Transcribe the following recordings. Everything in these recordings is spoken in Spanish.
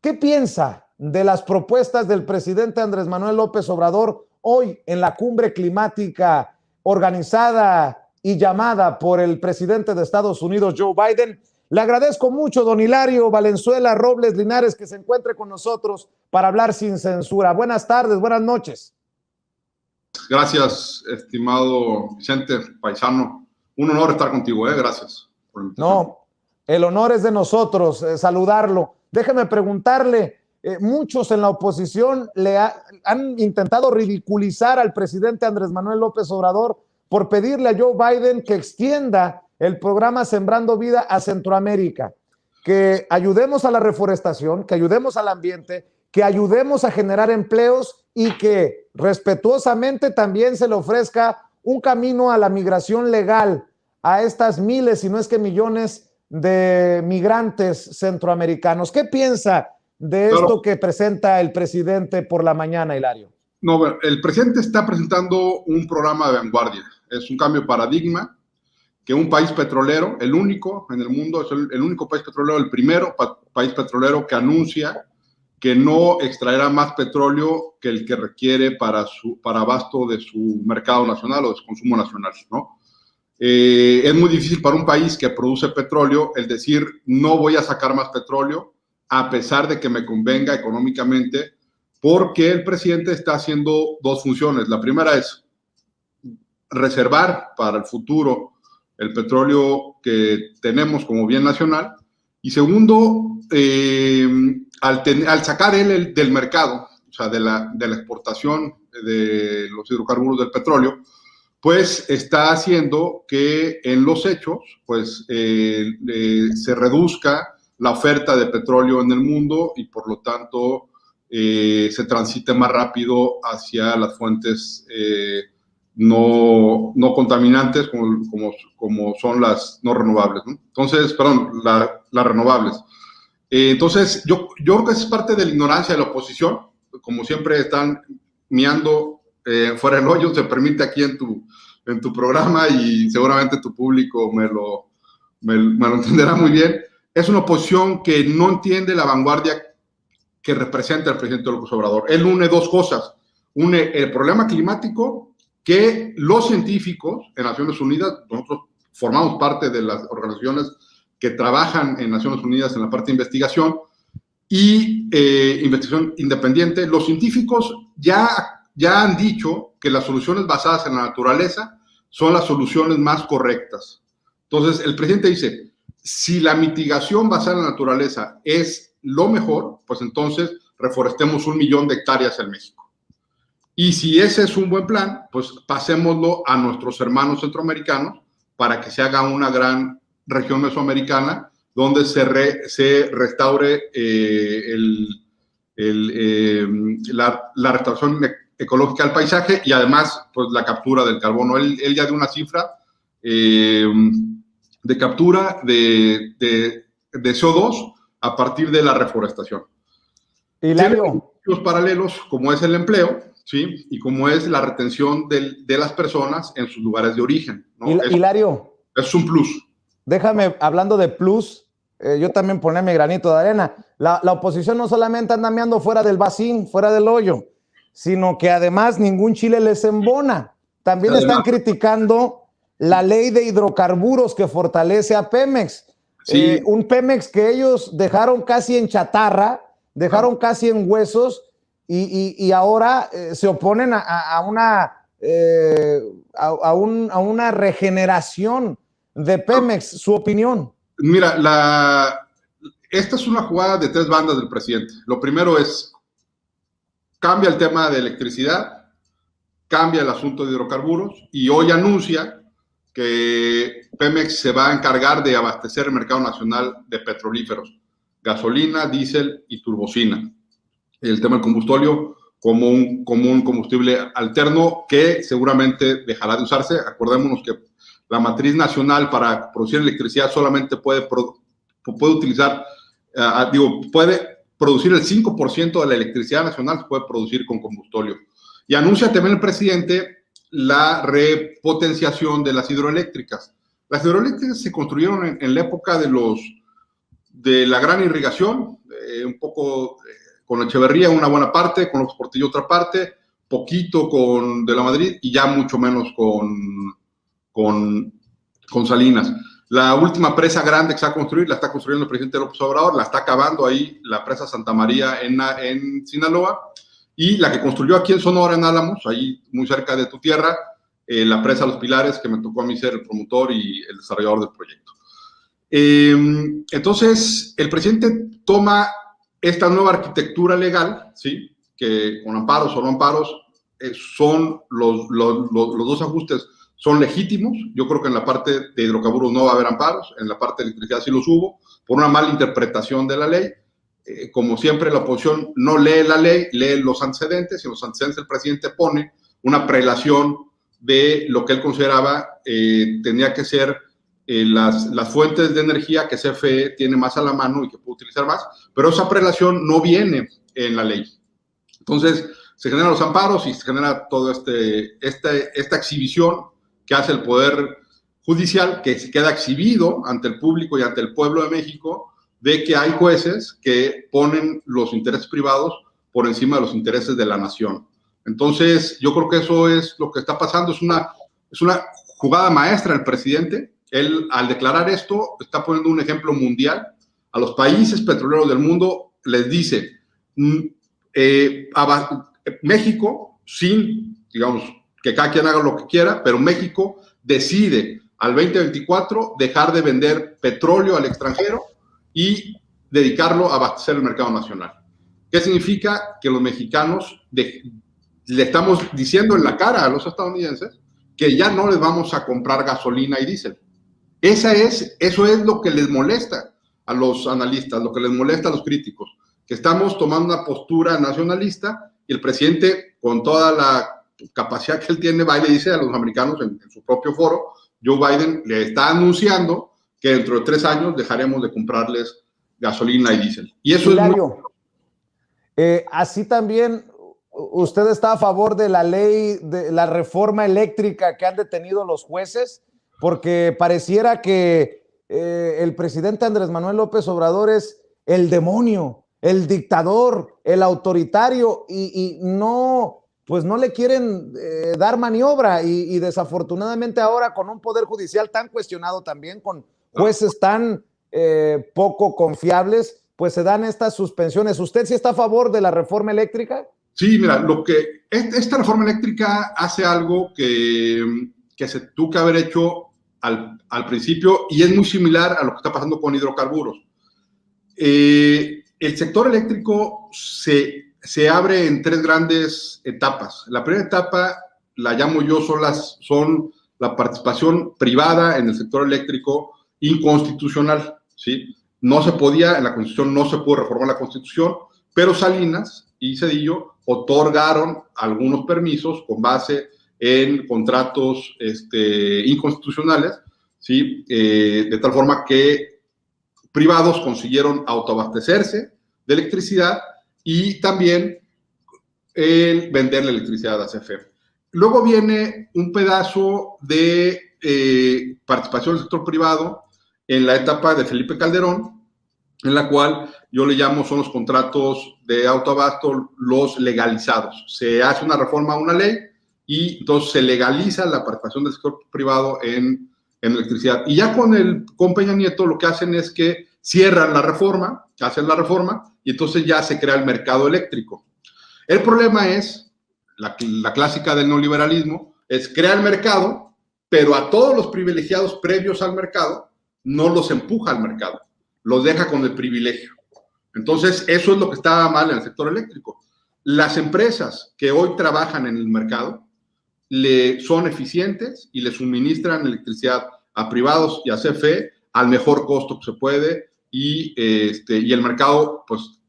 ¿Qué piensa de las propuestas del presidente Andrés Manuel López Obrador hoy en la cumbre climática organizada y llamada por el presidente de Estados Unidos, Joe Biden? Le agradezco mucho, don Hilario Valenzuela Robles Linares, que se encuentre con nosotros para hablar sin censura. Buenas tardes, buenas noches. Gracias, estimado Vicente, paisano. Un honor estar contigo, gracias por la invitación. No, el honor es de nosotros, saludarlo. Déjeme preguntarle, muchos en la oposición han intentado ridiculizar al presidente Andrés Manuel López Obrador por pedirle a Joe Biden que extienda el programa Sembrando Vida a Centroamérica, que ayudemos a la reforestación, que ayudemos al ambiente, que ayudemos a generar empleos y que respetuosamente también se le ofrezca un camino a la migración legal a estas miles, si no es que millones de migrantes centroamericanos. ¿Qué piensa de esto que presenta el presidente por la mañana, Hilario? No, el presidente está presentando un programa de vanguardia. Es un cambio de paradigma que un país petrolero, el único en el mundo, es el único país petrolero, el primero país petrolero que anuncia que no extraerá más petróleo que el que requiere para abasto de su mercado nacional o de su consumo nacional, ¿no? Es muy difícil para un país que produce petróleo el decir no voy a sacar más petróleo a pesar de que me convenga económicamente, porque el presidente está haciendo dos funciones. La primera es reservar para el futuro el petróleo que tenemos como bien nacional, y segundo, al sacar él del mercado, o sea, de la exportación de los hidrocarburos del petróleo, pues está haciendo que en los hechos pues se reduzca la oferta de petróleo en el mundo y por lo tanto se transite más rápido hacia las fuentes no contaminantes como son las no renovables, ¿no? Entonces, perdón, las renovables. Entonces, yo creo que es parte de la ignorancia de la oposición. Como siempre están miando fuera del hoyo, se permite aquí en tu programa y seguramente tu público me lo entenderá muy bien. Es una oposición que no entiende la vanguardia que representa el presidente López Obrador. Él une dos cosas. Une el problema climático, que los científicos en Naciones Unidas, nosotros formamos parte de las organizaciones que trabajan en Naciones Unidas en la parte de investigación y investigación independiente, los científicos ya han dicho que las soluciones basadas en la naturaleza son las soluciones más correctas. Entonces, el presidente dice, si la mitigación basada en la naturaleza es lo mejor, pues entonces reforestemos 1 millón de hectáreas en México. Y si ese es un buen plan, pues pasémoslo a nuestros hermanos centroamericanos para que se haga una gran región mesoamericana donde se restaure la restauración ecológica del paisaje y además pues la captura del carbono. Él ya dio una cifra de captura de CO2 a partir de la reforestación. Hilario. Los paralelos, como es el empleo, ¿sí? Y como es la retención de las personas en sus lugares de origen, ¿no? Hilario. Es un plus. Déjame, hablando de plus, yo también poner mi granito de arena. La oposición no solamente anda meando fuera del vacín, fuera del hoyo, sino que además ningún chile les embona. También están criticando la ley de hidrocarburos que fortalece a Pemex. Sí. Un Pemex que ellos dejaron casi en chatarra, dejaron casi en huesos y ahora se oponen a una regeneración de Pemex. ¿Su opinión? Mira, esta es una jugada de 3 bandas del presidente. Lo primero es, cambia el tema de electricidad, cambia el asunto de hidrocarburos y hoy anuncia que Pemex se va a encargar de abastecer el mercado nacional de petrolíferos, gasolina, diésel y turbocina. El tema del combustóleo como un combustible alterno que seguramente dejará de usarse. Acordémonos que la matriz nacional para producir electricidad solamente puede utilizar, puede producir el 5% de la electricidad nacional, se puede producir con combustóleo. Y anuncia también el presidente la repotenciación de las hidroeléctricas. Las hidroeléctricas se construyeron en la época de la gran irrigación, un poco con Echeverría una buena parte, con López Portillo otra parte, poquito con De la Madrid y ya mucho menos con Salinas. La última presa grande que se va a construir la está construyendo el presidente López Obrador, la está acabando ahí la presa Santa María en Sinaloa, y la que construyó aquí en Sonora, en Álamos, ahí muy cerca de tu tierra, la presa Los Pilares, que me tocó a mí ser el promotor y el desarrollador del proyecto. Entonces, el presidente toma esta nueva arquitectura legal, ¿sí? Que con amparos o no amparos, son los dos ajustes son legítimos. Yo creo que en la parte de hidrocarburos no va a haber amparos, en la parte de electricidad sí los hubo, por una mala interpretación de la ley. Como siempre, la oposición no lee la ley, lee los antecedentes, y en los antecedentes el presidente pone una prelación de lo que él consideraba tenía que ser las fuentes de energía que CFE tiene más a la mano y que puede utilizar más, pero esa prelación no viene en la ley. Entonces, se generan los amparos y se genera toda esta exhibición que hace el Poder Judicial, que se queda exhibido ante el público y ante el pueblo de México, de que hay jueces que ponen los intereses privados por encima de los intereses de la nación. Entonces, yo creo que eso es lo que está pasando, es una jugada maestra del presidente. Él, al declarar esto, está poniendo un ejemplo mundial. A los países petroleros del mundo les dice, México, sin, digamos, que cada quien haga lo que quiera, pero México decide al 2024 dejar de vender petróleo al extranjero y dedicarlo a abastecer el mercado nacional. ¿Qué significa? Que los mexicanos le estamos diciendo en la cara a los estadounidenses que ya no les vamos a comprar gasolina y diésel. Eso es lo que les molesta a los analistas, lo que les molesta a los críticos, que estamos tomando una postura nacionalista y el presidente, con toda la capacidad que él tiene, va y le dice a los americanos en su propio foro, Joe Biden le está anunciando que dentro de 3 años dejaremos de comprarles gasolina y diésel. Y eso Hilario, así también, ¿usted está a favor de la ley, de la reforma eléctrica que han detenido los jueces? Porque pareciera que el presidente Andrés Manuel López Obrador es el demonio, el dictador, el autoritario, y no, pues no le quieren dar maniobra, y desafortunadamente ahora con un poder judicial tan cuestionado también, con jueces tan poco confiables, pues se dan estas suspensiones. ¿Usted sí está a favor de la reforma eléctrica? Sí, mira, esta reforma eléctrica hace algo que se tuvo que haber hecho al principio, y es muy similar a lo que está pasando con hidrocarburos. El sector eléctrico se abre en 3 grandes etapas. La primera etapa, la llamo yo, son la participación privada en el sector eléctrico inconstitucional, ¿sí? No se podía, en la Constitución no se pudo reformar la Constitución, pero Salinas y Zedillo otorgaron algunos permisos con base en contratos inconstitucionales, ¿sí? De tal forma que privados consiguieron autoabastecerse de electricidad y también vender la electricidad a CFE. Luego viene un pedazo de participación del sector privado en la etapa de Felipe Calderón, en la cual yo le llamo son los contratos de autoabasto, los legalizados. Se hace una reforma a una ley y entonces se legaliza la participación del sector privado en electricidad. Y ya con Peña Nieto lo que hacen es que cierran la reforma, hacen la reforma y entonces ya se crea el mercado eléctrico. El problema es, la clásica del neoliberalismo, es crear el mercado, pero a todos los privilegiados previos al mercado no los empuja al mercado, los deja con el privilegio. Entonces, eso es lo que está mal en el sector eléctrico. Las empresas que hoy trabajan en el mercado son eficientes y le suministran electricidad a privados y a CFE al mejor costo que se puede, y el mercado pues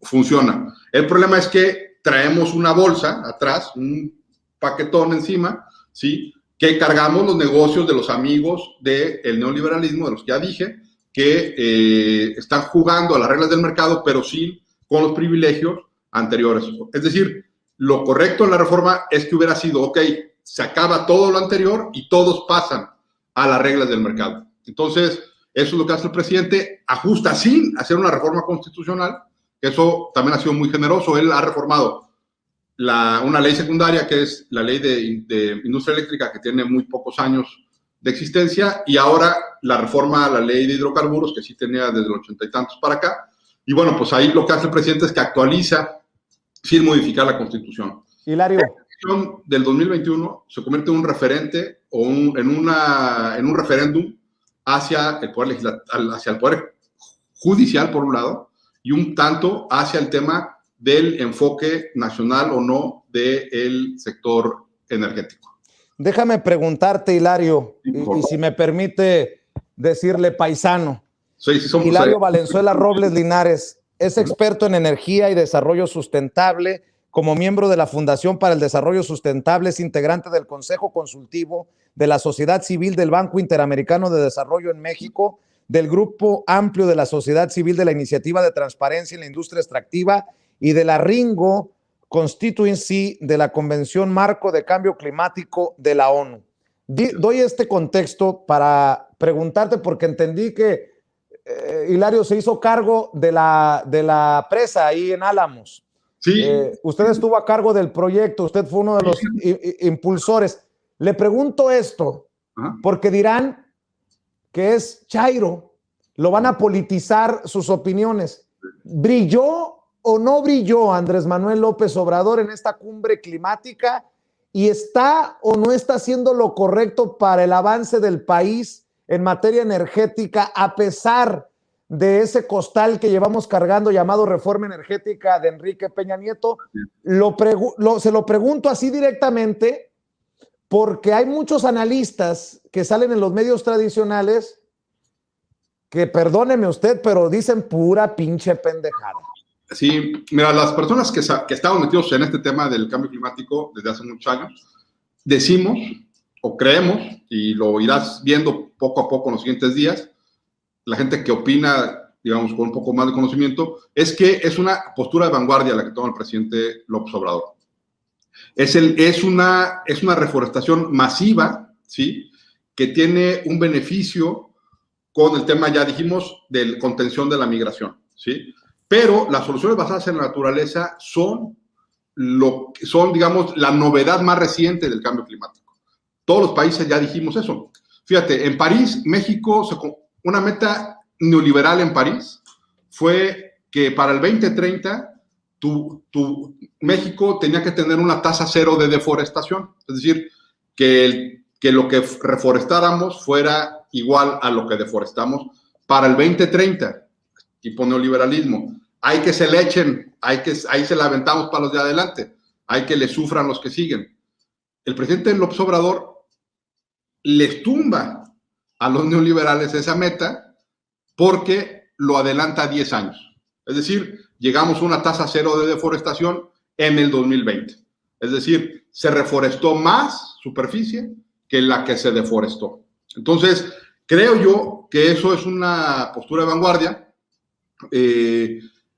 funciona. El problema es que traemos una bolsa atrás, un paquetón encima, ¿sí? Que cargamos los negocios de los amigos del neoliberalismo, de los que ya dije, que están jugando a las reglas del mercado, pero sí con los privilegios anteriores. Es decir, lo correcto en la reforma es que hubiera sido, ok, se acaba todo lo anterior y todos pasan a las reglas del mercado. Entonces, Eso es lo que hace el presidente, ajusta sin hacer una reforma constitucional, que eso también ha sido muy generoso. Él ha reformado una ley secundaria, que es la ley de industria eléctrica, que tiene muy pocos años de existencia, y ahora la reforma a la ley de hidrocarburos, que sí tenía desde los 80 y tantos para acá. Y bueno, pues ahí lo que hace el presidente es que actualiza sin modificar la Constitución. Hilario. La elección del 2021 se convierte en un referente o en un referéndum hacia el poder judicial, por un lado, y un tanto hacia el tema del enfoque nacional o no del sector energético. Déjame preguntarte, Hilario, y si me permite decirle paisano. Sí, somos Hilario Valenzuela Robles Linares es experto en energía y desarrollo sustentable. Como miembro de la Fundación para el Desarrollo Sustentable, es integrante del Consejo Consultivo de la Sociedad Civil del Banco Interamericano de Desarrollo en México, del Grupo Amplio de la Sociedad Civil de la Iniciativa de Transparencia en la Industria Extractiva y de la Ringo Constituency de la Convención Marco de Cambio Climático de la ONU. Doy este contexto para preguntarte, porque entendí que Hilario se hizo cargo de la presa ahí en Álamos. Sí. Usted estuvo a cargo del proyecto, usted fue uno de los impulsores. Le pregunto esto, porque dirán que es chairo, lo van a politizar sus opiniones. ¿Brilló o no brilló Andrés Manuel López Obrador en esta cumbre climática? ¿Y está o no está haciendo lo correcto para el avance del país en materia energética, a pesar de ese costal que llevamos cargando llamado reforma energética de Enrique Peña Nieto? Se lo pregunto así directamente porque hay muchos analistas que salen en los medios tradicionales que, perdóneme usted, pero dicen pura pinche pendejada. Sí, mira, las personas que estamos metidos en este tema del cambio climático desde hace muchos años, decimos o creemos, y lo irás viendo poco a poco en los siguientes días, la gente que opina, digamos, con un poco más de conocimiento, es que es una postura de vanguardia la que toma el presidente López Obrador. Es una reforestación masiva, ¿sí?, que tiene un beneficio con el tema, ya dijimos, de contención de la migración, ¿sí? Pero las soluciones basadas en la naturaleza son, digamos, la novedad más reciente del cambio climático. Todos los países ya dijimos eso. Fíjate, en París, México, una meta neoliberal en París fue que para el 2030 México tenía que tener una tasa cero de deforestación. Es decir, que lo que reforestáramos fuera igual a lo que deforestamos para el 2030. Tipo neoliberalismo. Hay que se le echen, ahí se la aventamos para los de adelante, hay que le sufran los que siguen. El presidente López Obrador les tumba a los neoliberales esa meta porque lo adelanta 10 años. Es decir, llegamos a una tasa cero de deforestación en el 2020. Es decir, se reforestó más superficie que la que se deforestó. Entonces, creo yo que eso es una postura de vanguardia.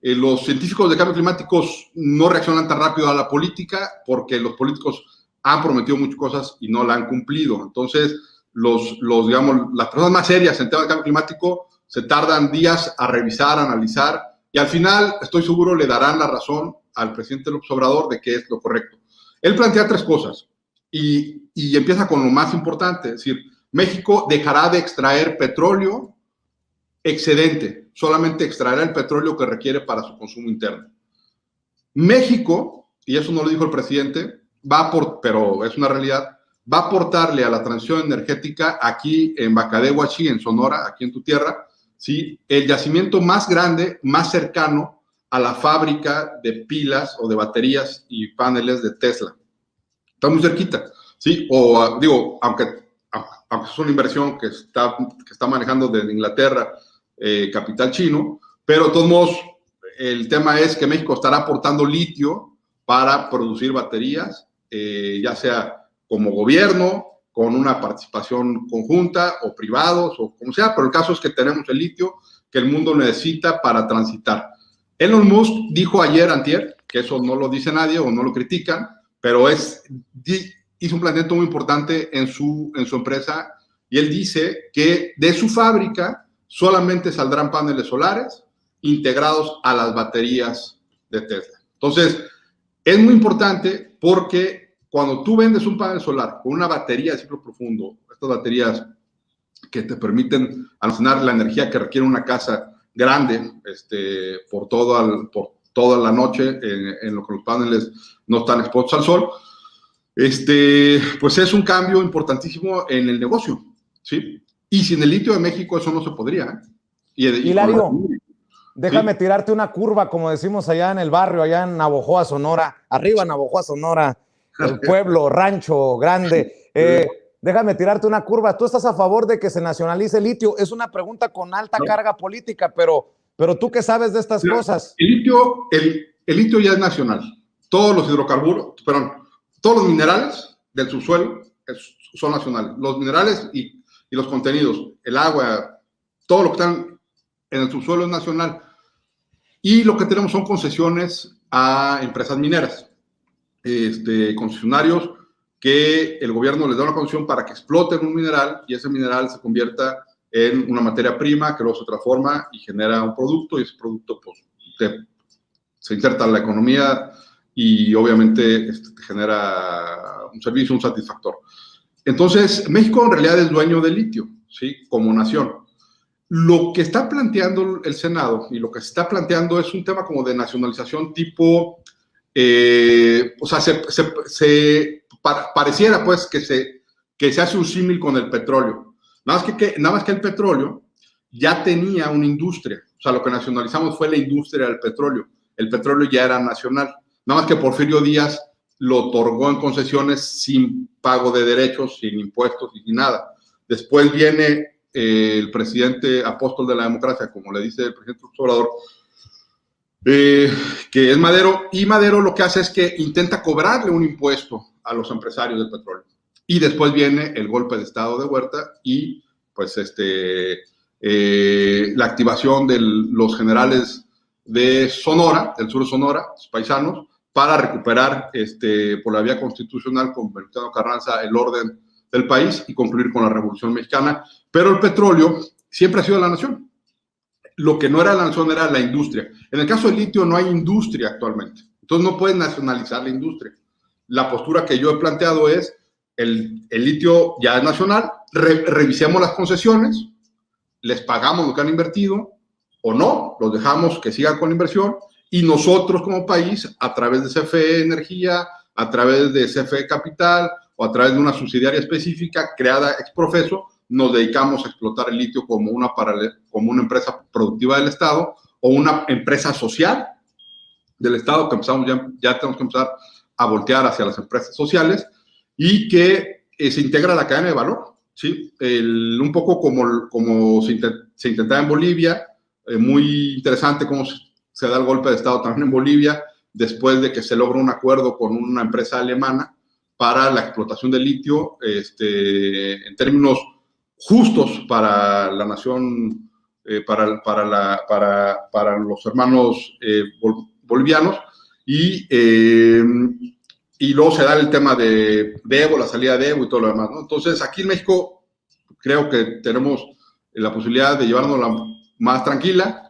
Los científicos de cambio climático no reaccionan tan rápido a la política porque los políticos han prometido muchas cosas y no la han cumplido. Entonces, digamos, las personas más serias en tema de cambio climático se tardan días a revisar, a analizar, y al final, estoy seguro, le darán la razón al presidente López Obrador de que es lo correcto. Él plantea tres cosas y empieza con lo más importante, es decir, México dejará de extraer petróleo excedente, solamente extraerá el petróleo que requiere para su consumo interno. México, y eso no lo dijo el presidente, pero es una realidad, va a aportarle a la transición energética aquí en Bacadehuachi, en Sonora, aquí en tu tierra, ¿sí?, el yacimiento más grande, más cercano a la fábrica de pilas o de baterías y paneles de Tesla. Está muy cerquita, ¿sí? O digo, aunque es una inversión que está manejando desde Inglaterra, capital chino, pero de todos modos el tema es que México estará aportando litio para producir baterías, ya sea como gobierno, con una participación conjunta o privados o como sea, pero el caso es que tenemos el litio que el mundo necesita para transitar. Elon Musk dijo ayer, antier, que eso no lo dice nadie o no lo critican, pero hizo un planteamiento muy importante en su empresa, y él dice que de su fábrica solamente saldrán paneles solares integrados a las baterías de Tesla. Entonces, es muy importante porque cuando tú vendes un panel solar con una batería de ciclo profundo, estas baterías que te permiten almacenar la energía que requiere una casa grande por toda la noche, en lo que los paneles no están expuestos al sol, pues es un cambio importantísimo en el negocio, ¿sí? Y sin el litio de México eso no se podría. Hilario, déjame tirarte una curva, como decimos allá en el barrio, allá en Navojoa, Sonora, arriba Navojoa, Sonora, el pueblo, rancho grande. Déjame tirarte una curva. ¿Tú estás a favor de que se nacionalice el litio? Es una pregunta con alta carga política, pero tú qué sabes de estas cosas. El litio ya es nacional. Todos los hidrocarburos, todos los minerales del subsuelo son nacionales. Los minerales y los contenidos, el agua, todo lo que están en el subsuelo es nacional. Y lo que tenemos son concesiones a empresas mineras, concesionarios que el gobierno les da una concesión para que exploten un mineral y ese mineral se convierta en una materia prima que luego se transforma y genera un producto, y ese producto pues, se inserta en la economía y obviamente te genera un servicio, un satisfactor. Entonces, México en realidad es dueño del litio, ¿sí? Como nación. Lo que está planteando el Senado y lo que se está planteando es un tema como de nacionalización tipo, o sea, pareciera pues que se hace un símil con el petróleo. Nada más que el petróleo ya tenía una industria. O sea, lo que nacionalizamos fue la industria del petróleo. El petróleo ya era nacional. Nada más que Porfirio Díaz lo otorgó en concesiones sin pago de derechos, sin impuestos y sin nada. Después viene el presidente apóstol de la democracia, como le dice el presidente Obrador, que es Madero, y Madero lo que hace es que intenta cobrarle un impuesto a los empresarios del petróleo. Y después viene el golpe de estado de Huerta y pues la activación de los generales de Sonora, del sur de Sonora, los paisanos, para recuperar por la vía constitucional con Venustiano Carranza el orden del país y concluir con la Revolución Mexicana. Pero el petróleo siempre ha sido la nación. Lo que no era la nación era la industria. En el caso del litio no hay industria actualmente. Entonces no puedes nacionalizar la industria. La postura que yo he planteado es el litio ya es nacional, revisemos las concesiones, les pagamos lo que han invertido o no, los dejamos que sigan con la inversión y nosotros como país, a través de CFE Energía, a través de CFE Capital o a través de una subsidiaria específica creada ex profeso, nos dedicamos a explotar el litio como una empresa productiva del Estado o una empresa social del Estado, que ya tenemos que empezar a voltear hacia las empresas sociales y que se integra a la cadena de valor, ¿sí? Un poco como se intentaba en Bolivia, muy interesante cómo se da el golpe de Estado también en Bolivia, después de que se logra un acuerdo con una empresa alemana para la explotación del litio en términos justos para la nación, para los hermanos bolivianos, y luego se da el tema de Evo, la salida de Evo y todo lo demás, ¿no? Entonces, aquí en México creo que tenemos la posibilidad de llevárnosla más tranquila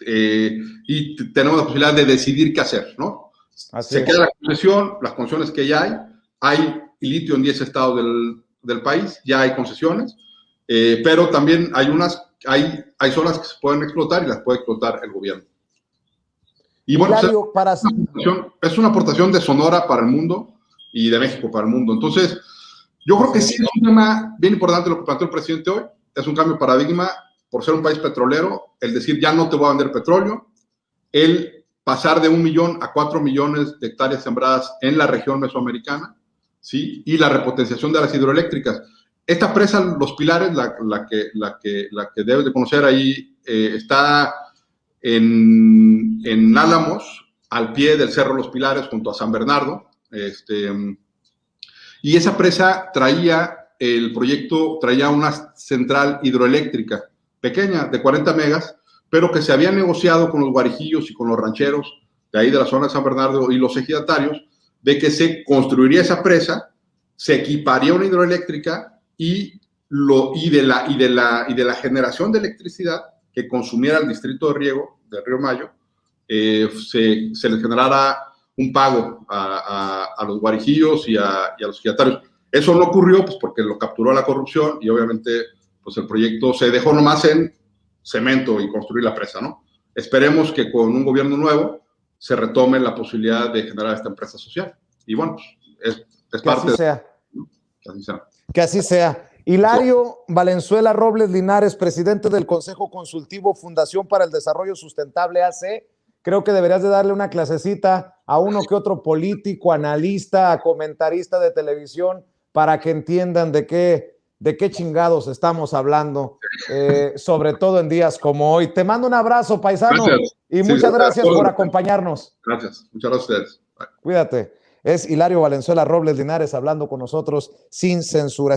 y tenemos la posibilidad de decidir qué hacer, ¿no? Se queda la concesión, las concesiones que ya hay litio en 10 estados del país, ya hay concesiones, pero también hay zonas que se pueden explotar y las puede explotar el gobierno. Y bueno, Hilario, es una aportación de Sonora para el mundo y de México para el mundo. Entonces, yo creo que sí es un tema bien importante lo que planteó el presidente hoy. Es un cambio de paradigma por ser un país petrolero, el decir ya no te voy a vender petróleo, el pasar de 1 millón a 4 millones de hectáreas sembradas en la región mesoamericana, ¿sí? Y la repotenciación de las hidroeléctricas. Esta presa, Los Pilares, la que debes de conocer ahí, está en Álamos, al pie del Cerro Los Pilares, junto a San Bernardo. Y esa presa el proyecto traía una central hidroeléctrica pequeña, de 40 megas, pero que se había negociado con los guarijillos y con los rancheros de ahí de la zona de San Bernardo y los ejidatarios, de que se construiría esa presa, se equiparía una hidroeléctrica y y de la generación de electricidad que consumiera el distrito de riego del Río Mayo, se les generara un pago a los guarijillos y a los ejidatarios. Eso no ocurrió pues, porque lo capturó la corrupción y obviamente pues, el proyecto se dejó nomás en cemento y construir la presa, ¿no? Esperemos que con un gobierno nuevo se retome la posibilidad de generar esta empresa social. Y bueno, pues, es parte de... Que así sea. Que así sea. Hilario Valenzuela Robles Linares, presidente del Consejo Consultivo Fundación para el Desarrollo Sustentable AC. Creo que deberías de darle una clasecita a uno que otro político, analista, comentarista de televisión para que entiendan de qué chingados estamos hablando, sobre todo en días como hoy. Te mando un abrazo, paisano, gracias. Y muchas gracias por acompañarnos. Gracias, muchas gracias a ustedes. Bye. Cuídate. Es Hilario Valenzuela Robles Linares hablando con nosotros sin censura.